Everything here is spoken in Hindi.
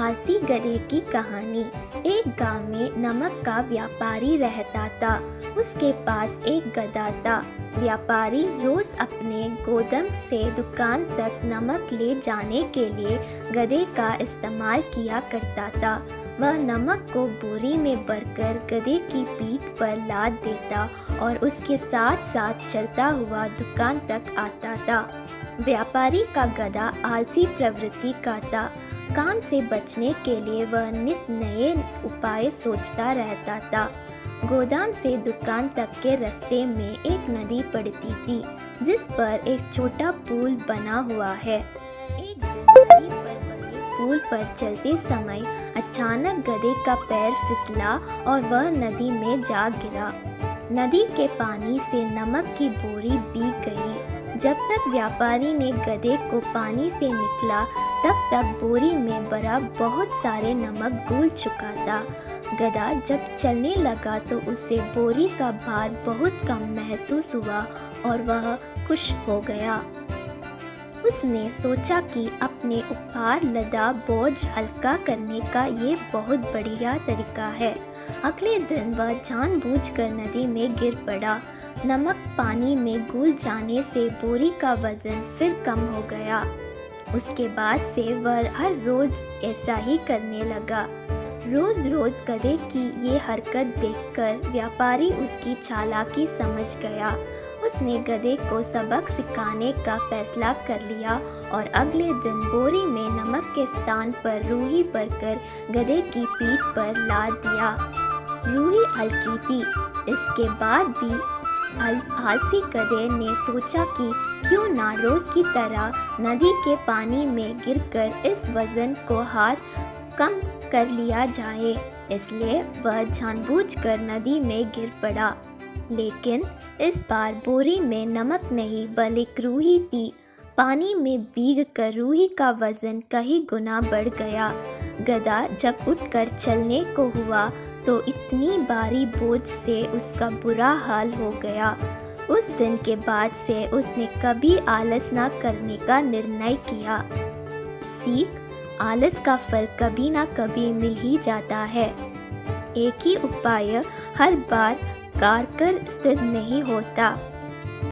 आलसी गधे की कहानी। एक गांव में नमक का व्यापारी रहता था। उसके पास एक गधा था। व्यापारी रोज अपने गोदाम से दुकान तक नमक ले जाने के लिए गधे का इस्तेमाल किया करता था। वह नमक को बोरी में भरकर गधे की पीठ पर लाद देता और उसके साथ साथ चलता हुआ दुकान तक आता था। व्यापारी का गधा आलसी प्रवृत्ति का था। काम से बचने के लिए वह नित नए उपाय सोचता रहता था। गोदाम से दुकान तक के रास्ते में एक नदी पड़ती थी, जिस पर एक छोटा पुल बना हुआ है। एक दिन नदी पर बने पुल पर चलते समय अचानक गधे का पैर फिसला और वह नदी में जा गिरा। नदी के पानी से नमक की बोरी भीग गई। जब तक व्यापारी ने गधे को पानी से निकला, तब तक बोरी में भरा बहुत सारे नमक घुल चुका था। गधा जब चलने लगा तो उसे बोरी का भार बहुत कम महसूस हुआ और वह खुश हो गया। उसने सोचा कि अपने ऊपर लदा बोझ हल्का करने का ये बहुत बढ़िया तरीका है। अगले दिन वह जानबूझकर नदी में गिर पड़ा। नमक पानी में घुल जाने से बोरी का वजन फिर कम हो गया। उसके बाद से वह हर रोज ऐसा ही करने लगा। रोज रोज गधे की ये हरकत देखकर व्यापारी उसकी चालाकी समझ गया। उसने गधे को सबक सिखाने का फैसला कर लिया और अगले दिन बोरी में नमक के स्थान पर रूही भरकर गधे की पीठ पर लाद दिया। रूही हल्की थी। इसके बाद भी आलसी गधे ने सोचा कि क्यों ना रोज की तरह नदी के पानी में गिरकर इस वजन को हार कम कर लिया जाए। इसलिए वह जानबूझकर नदी में गिर पड़ा। लेकिन इस बार बोरी में नमक नहीं बल्कि रूही थी। पानी में भीगकर रूही का वजन कई गुना बढ़ गया। गधा जब उठकर चलने को हुआ तो इतनी भारी बोझ से उसका बुरा हाल हो गया। उस दिन के बाद से उसने कभी आलस न करने का निर्णय किया। सीख: आलस का फल कभी ना कभी मिल ही जाता है। एक ही उपाय हर बार कारगर सिद्ध नहीं होता।